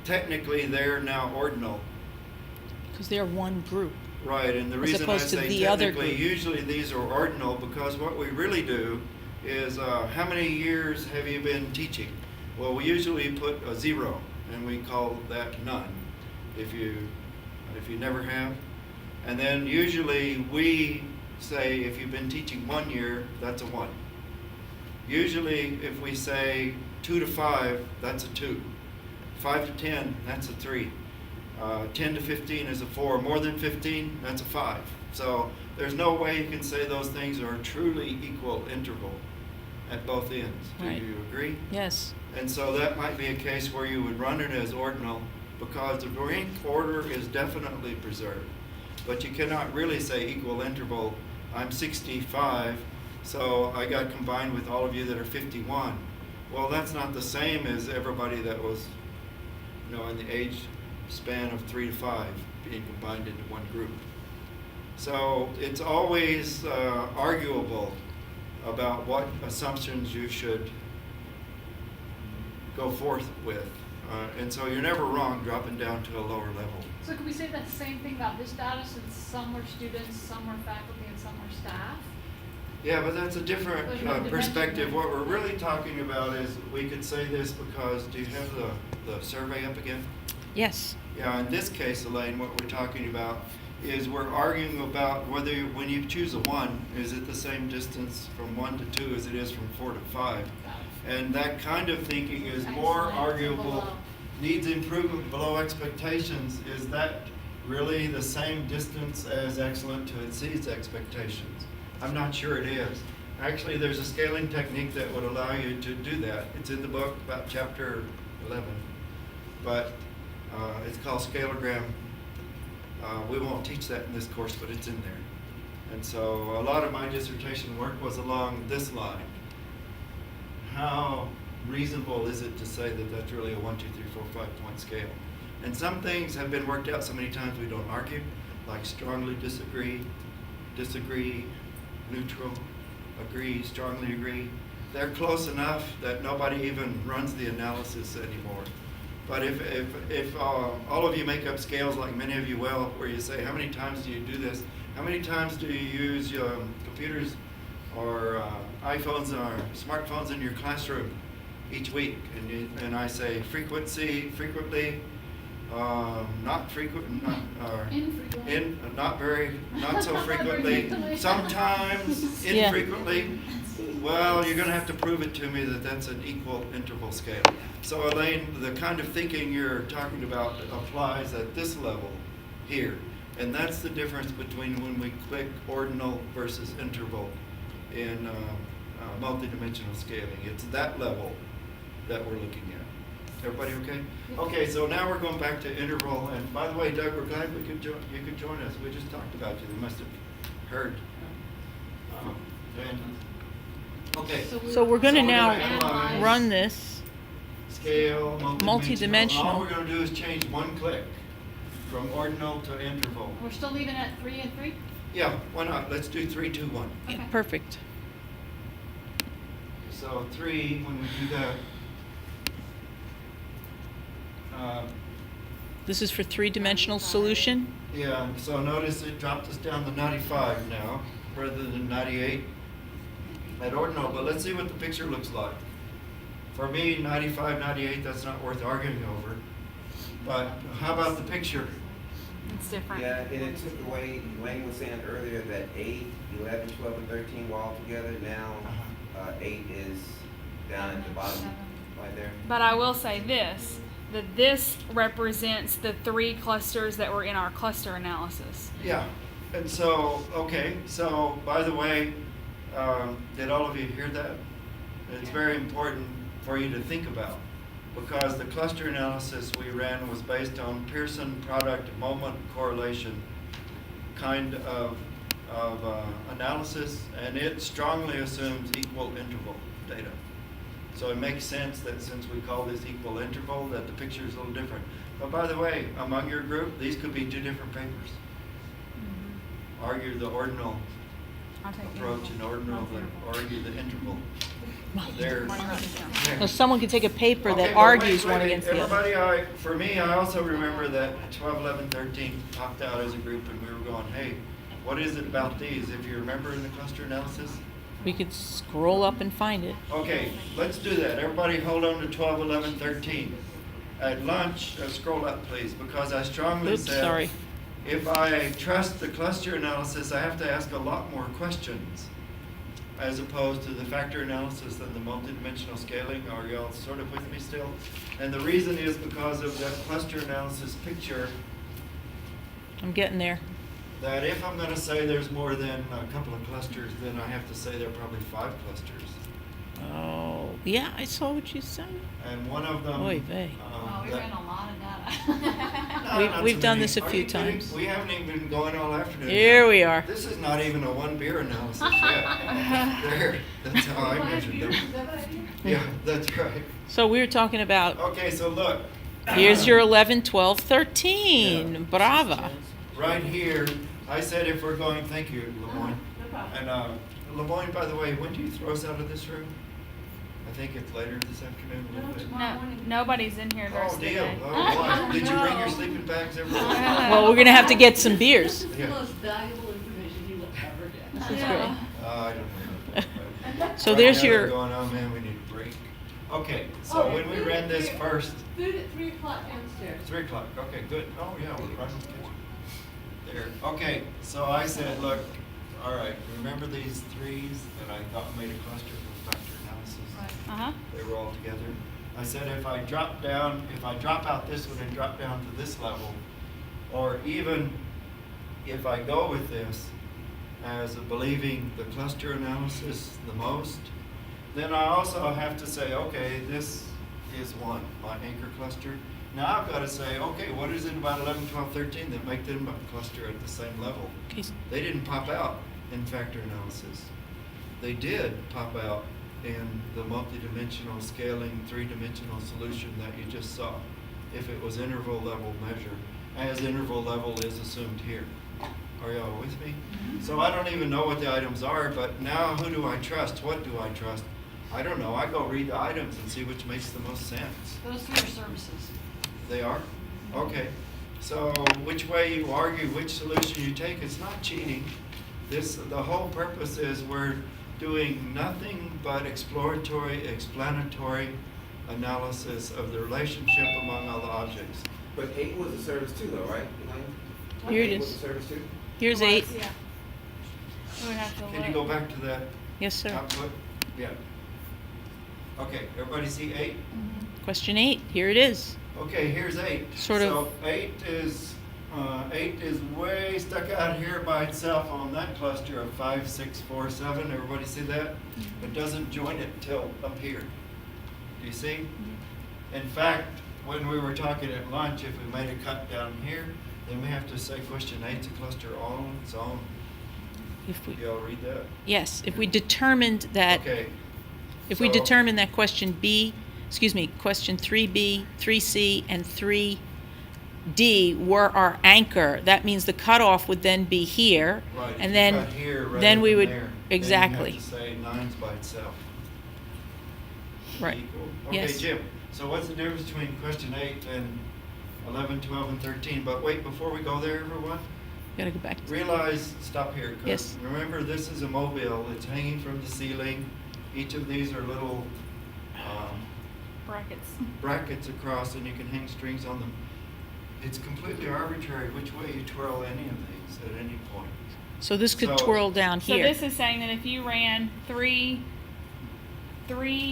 technically they're now ordinal. Because they're one group. Right, and the As reason I opposed to say the other technically, group. usually these are ordinal, because what we really do is how many years have you been teaching? Well, we usually put a 0, and we call that none if you never have. And then usually we say if you've been teaching 1 year, that's a 1. Usually if we say 2 to 5, that's a 2. 5 to 10, that's a 3. 10 to 15 is a 4. More than 15, that's a 5. So there's no way you can say those things are truly equal interval at both ends. Do Right. you agree? Yes. And so that might be a case where you would run it as ordinal, because the rank order is definitely preserved. But you cannot really say equal interval. I'm 65, so I got combined with all of you that are 51. Well, that's not the same as everybody that was, in the age span of 3 to 5 being combined into one group. So it's always arguable about what assumptions you should go forth with. And so you're never wrong dropping down to a lower level. So could we say that same thing about this data, since some were students, some were faculty, and some were staff? Yeah, but that's a different There's no dimension perspective. there. What we're really talking about is, we could say this because, do you have the survey up again? Yes. Yeah, in this case, Elaine, what we're talking about is we're arguing about whether when you choose a 1, is it the same distance from 1 to 2 as it is from 4 to 5? And that kind of thinking is more Excellent. arguable, Below. needs improvement below expectations. Is that really the same distance as excellent to exceeds expectations? I'm not sure it is. Actually, there's a scaling technique that would allow you to do that. It's in the book, about chapter 11. But it's called scaleogram. We won't teach that in this course, but it's in there. And so a lot of my dissertation work was along this line. How reasonable is it to say that that's really a 1, 2, 3, 4, 5 point scale? And some things have been worked out so many times we don't argue, like strongly disagree, disagree, neutral, agree, strongly agree. They're close enough that nobody even runs the analysis anymore. But if all of you make up scales like many of you will, where you say, how many times do you do this? How many times do you use your computers or iPhones or smartphones in your classroom each week? And I say frequency, frequently, not frequent, Infrequently. not so frequently, frequently. sometimes, Yeah. infrequently. Well, you're going to have to prove it to me that that's an equal interval scale. So Elaine, the kind of thinking you're talking about applies at this level here. And that's the difference between when we click ordinal versus interval in multidimensional scaling. It's that level that we're looking at. Everybody okay? Okay, so now we're going back to interval. And by the way, Doug, we're glad you could join us. We just talked about you. They must have heard. Okay. So we're going to So we're now gonna analyze run this. Scale, Multidimensional. All we're going to do is change one click from ordinal to interval. We're still leaving at 3 and 3? Yeah, why not? Let's do 3, 2, 1. Okay. Perfect. So 3, when we do that, This is for three-dimensional solution. yeah, so notice it dropped us down to 95 now, rather than 98 at ordinal. But let's see what the picture looks like. For me, 95, 98, that's not worth arguing over. But how about the picture? It's different. Yeah, and it took away, Wayne was saying earlier that 8, 11, 12, and 13 were all together. Now 8 is down at the bottom, right there. But I will say this, that this represents the 3 clusters that were in our cluster analysis. Yeah, and so, okay, so by the way, did all of you hear that? It's very important for you to think about, because the cluster analysis we ran was based on Pearson product moment correlation kind of analysis, and it strongly assumes equal interval data. So it makes sense that since we call this equal interval, that the picture is a little different. But by the way, among your group, these could be 2 different papers. Argue the ordinal I'll take the approach and argue the interval. There. So someone could take a paper Okay, that but argues wait, one against the other. everybody, for me, I also remember that 12, 11, 13 popped out as a group, and we were going, hey, what is it about these? If you remember in the cluster analysis? We could scroll up and find it. Okay, let's do that. Everybody hold on to 12, 11, 13. At lunch, scroll up, please, because I strongly Oops, said, sorry. if I trust the cluster analysis, I have to ask a lot more questions, as opposed to the factor analysis and the multidimensional scaling. Are y'all sort of with me still? And the reason is because of that cluster analysis picture, I'm getting there. that if I'm going to say there's more than a couple of clusters, then I have to say there are probably 5 clusters. Oh, yeah, I saw what you said. And one of them... Oy vey. Wow, we that- ran a lot of data. No, We've- not we've so done many. this a Are few you kidding? times. We haven't even been going all afternoon. Here we are. This is not even a 1 beer analysis yet. There, that's how I measured them. Yeah, that's right. So we were talking about, Okay, so look. here's your 11, 12, 13. Yeah. Brava. Right here, I said if we're going, thank you, Lemoyne. No problem. And Lemoyne, by the way, when do you throw us out of this room? I think it's later this afternoon a little No, bit. tomorrow No, morning. nobody's in here the rest Oh, of the deal. day. Oh, why? Did you bring your No. sleeping bags, everybody? Well, we're gonna have to get some beers. This is Yeah. the most valuable information you will ever get. This is Yeah. I don't know. So Right there's now they're your, going, oh man, we need a break. Okay, so Oh, when we food ran at this 3 first, Food at 3 o'clock downstairs. 3 o'clock, okay, good. Oh, yeah, we're right in the kitchen. There, okay, so I said, look, all right, remember these threes that I thought made a cluster from factor analysis? Uh-huh. They were all together. I said if I drop out this one and drop down to this level, or even if I go with this as believing the cluster analysis the most, then I also have to say, okay, this is one, my anchor cluster. Now I've got to say, okay, what is it about 11, 12, 13 that make them a cluster at the same level? okay, They didn't pop out in factor analysis. They did pop out in the multidimensional scaling three-dimensional solution that you just saw, if it was interval level measure, as interval level is assumed here. Are y'all with me? So I don't even know what the items are, but now who do I trust? What do I trust? I don't know. I go read the items and see which makes the most sense. Those three are services. They are? Okay. So which way you argue, which solution you take, it's not cheating. The whole purpose is we're doing nothing but exploratory, explanatory analysis of the relationship among all the objects. But 8 was a service too, though, right, Elaine? Here it 8 was is. a service too? Here's Well, 8. Yeah. We would have to Can you look. go back to that Yes, sir. output? Yeah. Okay, everybody see 8? Question 8, here it is. Okay, here's 8. Sort of- So 8 is way stuck out here by itself on that cluster of 5, 6, 4, 7. Everybody see that? It doesn't join it till up here. Do you see? In fact, when we were talking at lunch, if we made a cut down here, then we have to say question 8's a cluster all on its own. If we, Y'all read that? yes, if we determined that, Okay. if we so- determined that question 3B, 3C, and 3D were our anchor, that means the cutoff would then be here. Right, if And you then, cut here rather then we than would, there, exactly, Then you have to say 9's by itself. right. Equal. Okay, Yes. Jim, so what's the difference between question 8 and 11, 12, and 13? But wait, before we go there, everyone, Gotta go back. realize, stop here. 'Cause Yes. remember, this is a mobile. It's hanging from the ceiling. Each of these are little Brackets. brackets across, and you can hang strings on them. It's completely arbitrary which way you twirl any of these at any point. So this could So- twirl down So here. this is saying that if you ran three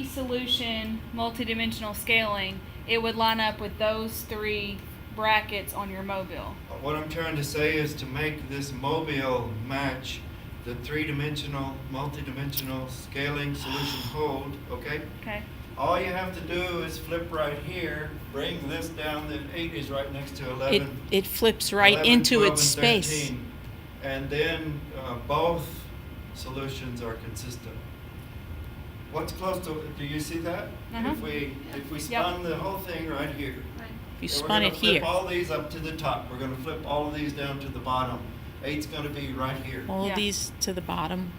solution multidimensional scaling, it would line up with those 3 brackets on your mobile. What I'm trying to say is to make this mobile match the three-dimensional, multi-dimensional scaling solution hold, okay? Okay. All you have to do is flip right here, bring this down, then 8 is right next to 11. It flips right 11, into 12, its and space. 13. And then both solutions are consistent. What's close to, do you see that? Uh-huh. If we spun the whole thing right here. Right. If you then spun it We're here, gonna flip all these up to the top. We're gonna flip all of these down to the bottom. 8's gonna be right here. all Yeah. of these to the bottom,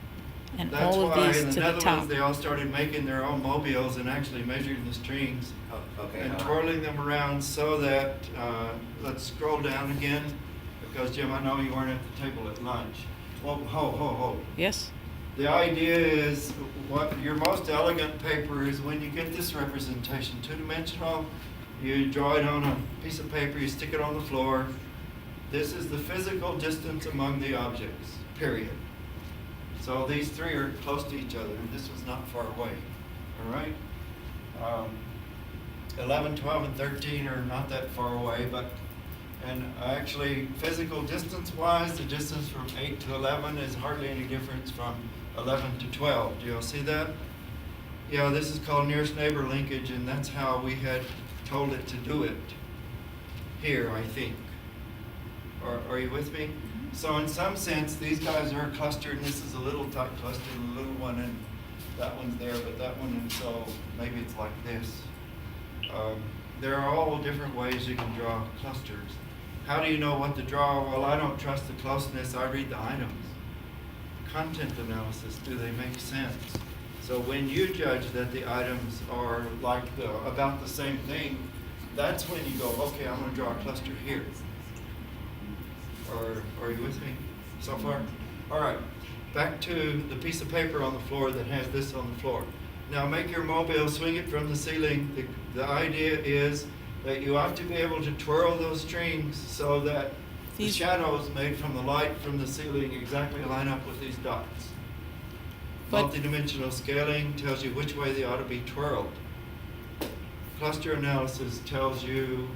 and That's all of why these in to the the top. Netherlands, they all started making their own mobiles and actually measuring the strings Oh, okay. and twirling them around so that, let's scroll down again, because Jim, I know you weren't at the table at lunch. Well, ho. Yes? The idea is, what your most elegant paper is when you get this representation, two-dimensional, you draw it on a piece of paper, you stick it on the floor. This is the physical distance among the objects, period. So these 3 are close to each other, and this was not far away, all right? 11, 12, and 13 are not that far away, and actually, physical distance-wise, the distance from 8 to 11 is hardly any difference from 11 to 12. Do you all see that? Yeah, this is called nearest neighbor linkage, and that's how we had told it to do it here, I think. Are you with me? So in some sense, these guys are clustered, and this is a little tight cluster, and a little one, and that one's there, but that one, and so maybe it's like this. There are all different ways you can draw clusters. how do you know what to draw? Well, I don't trust the closeness. I read the items. Content analysis, do they make sense? So when you judge that the items are about the same thing, that's when you go, okay, I'm going to draw a cluster here. Are you with me so far? All right, back to the piece of paper on the floor that has this on the floor. Now make your mobile, swing it from the ceiling. The idea is that you ought to be able to twirl those strings so that the shadows made from the light from the ceiling exactly line up with these dots. But- Multidimensional scaling tells you which way they ought to be twirled. Cluster analysis tells you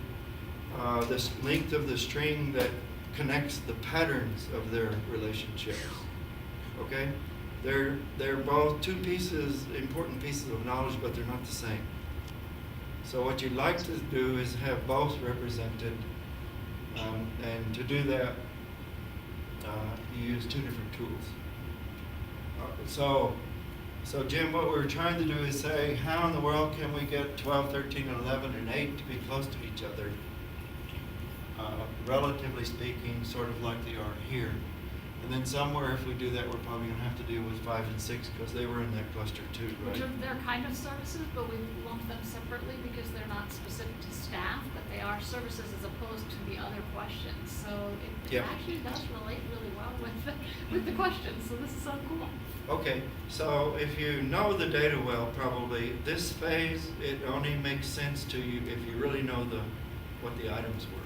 the length of the string that connects the patterns of their relationships. Okay? They're both two pieces, important pieces of knowledge, but they're not the same. So what you'd like to do is have both represented, and to do that, you use two different tools. So Jim, what we're trying to do is say, how in the world can we get 12, 13, and 11, and 8 to be close to each other? Relatively speaking, sort of like they are here. And then somewhere, if we do that, we're probably going to have to deal with 5 and 6 because they were in that cluster too, right? They're kind of services, but we lump them separately because they're not specific to staff, but they are services as opposed to the other questions. So it Yeah. actually does relate really well with the questions, so this is so cool. Okay, so if you know the data well, probably this phase, it only makes sense to you if you really know what the items were.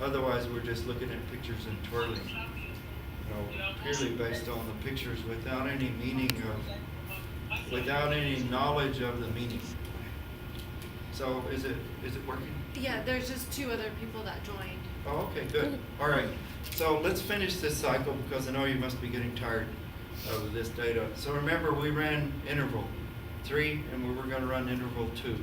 Otherwise, we're just looking at pictures and twirling, purely based on the pictures without any meaning without any knowledge of the meaning. So is it working? Yeah, there's just 2 other people that joined. Oh, okay, good. All right. So let's finish this cycle because I know you must be getting tired of this data. So remember, we ran interval 3 and we were going to run interval 2.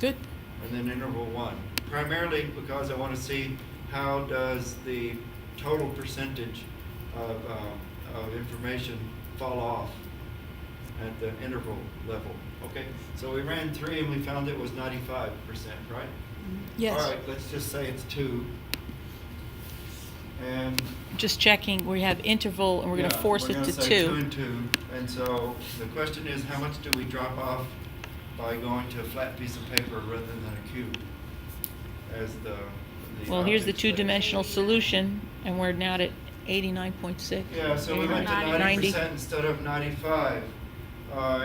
Good. And then interval 1. Primarily because I want to see how does the total percentage of information fall off at the interval level. Okay, so we ran 3 and we found it was 95%, right? Yes. All right, let's just say it's 2. And Just checking, we have interval, and we're going to force it to 2. We're going to say 2 and 2. And so the question is, how much do we drop off by going to a flat piece of paper rather than a cube as the Well, here's the object space? two-dimensional solution, and we're now at 89.6. Yeah, so we went to 90. 90% instead of 95.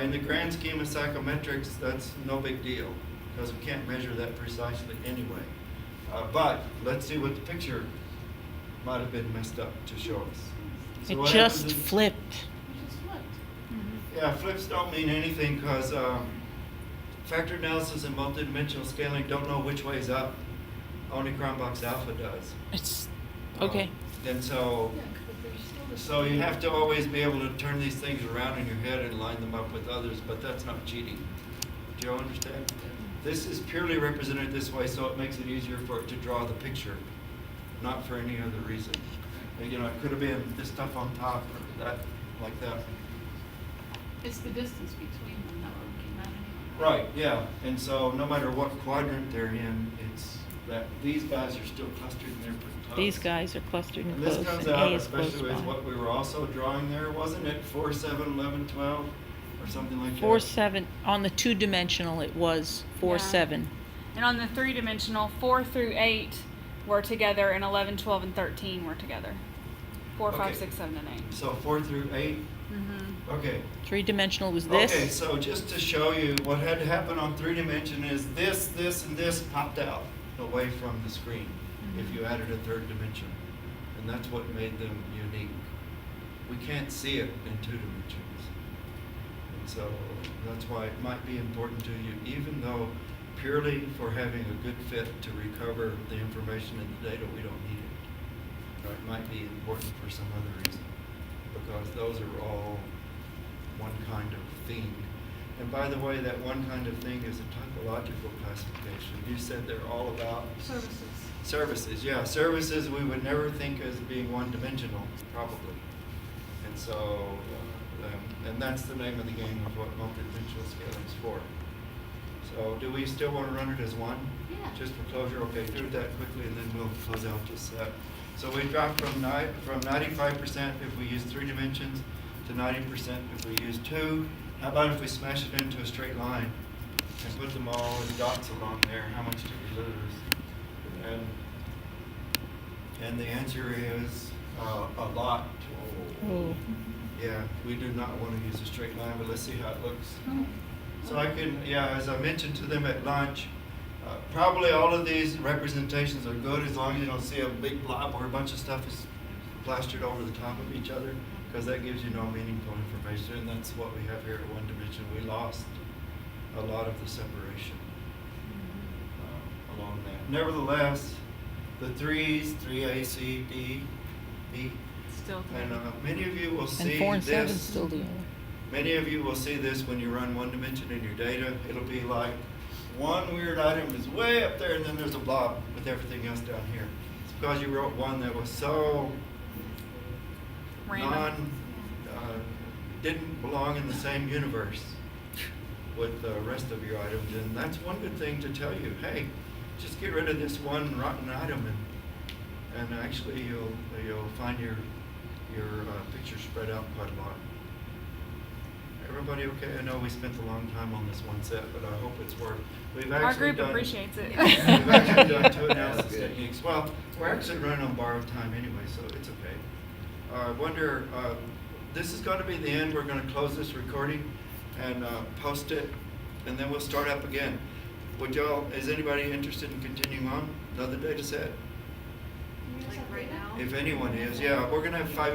In the grand scheme of psychometrics, that's no big deal because we can't measure that precisely anyway. But let's see what the picture might have been messed up to show us. So It what just happens is- flipped. Which is flipped. Yeah, flips don't mean anything because factor analysis and multidimensional scaling don't know which way is up. Only Cronbach's alpha does. It's, okay. And so Yeah, but they're still the So same. you have to always be able to turn these things around in your head and line them up with others, but that's not cheating. Do you all understand? This is purely represented this way, so it makes it easier for it to draw the picture, not for any other reason. And, it could have been this stuff on top or that, like that. It's the distance between them that we're looking at anyway. Right, yeah. And so no matter what quadrant they're in, it's that these guys are still clustered and they're pretty close. These guys are clustered and And this close, comes and out A is close especially with by. what we were also drawing there, wasn't it? 4, 7, 11, 12, or something like that? 4, 7, on the two-dimensional, it was 4, Yeah. 7. And on the 3-dimensional, 4 through 8 were together, and 11, 12, and 13 were together. 4, 5, Okay. 6, 7, and 8. So 4 through 8? Mm-hmm. Okay. Three-dimensional was this. Okay, so just to show you, what had to happen on 3-dimension is this, and this popped out away from the screen if you added a 3rd dimension. And that's what made them unique. We can't see it in 2 dimensions. And so that's why it might be important to you, even though purely for having a good fit to recover the information in the data, we don't need it. It might be important for some other reason, because those are all one kind of thing. And by the way, that one kind of thing is a typological classification. You said they're all about Services. services. Yeah, services we would never think as being one-dimensional, probably. And so, and that's the name of the game of what multidimensional scaling is for. So So do we still want to run it as one? Yeah. Just for closure? Okay, do that quickly and then we'll close out this set. So we dropped from 95% if we use 3 dimensions to 90% if we use 2. How about if we smash it into a straight line and put them all as dots along there? How much do we lose? And the answer is a lot. Oh. Yeah, we do not want to use a straight line, but let's see how it looks. So I can, as I mentioned to them at lunch, probably all of these representations are good as long as you don't see a big blob where a bunch of stuff is plastered over the top of each other, because that gives you no meaningful information, and that's what we have here at 1 dimension. We lost a lot of the separation along that. Nevertheless, the 3's, 3A, C, D, B, Still three. and many of you will see And 4 and 7 this. still the other. Many of you will see this when you run 1 dimension in your data. It'll be like one weird item is way up there and then there's a blob with everything else down here. It's because you wrote one that was so Random. didn't belong in the same universe with the rest of your items. And that's one good thing to tell you. Hey, just get rid of this one rotten item and actually you'll find your picture spread out quite a lot. Everybody okay? I know we spent a long time on this one set, but I hope it's worth. We've Our actually group done, appreciates it. We've actually done 2 analysis That's good. techniques. Well, we're actually running on borrowed time anyway, so it's okay. I wonder, this is going to be the end. We're going to close this recording and post it, and then we'll start up again. Is anybody interested in continuing on another data set? Like right now? If anyone is, yeah, we're going to have 5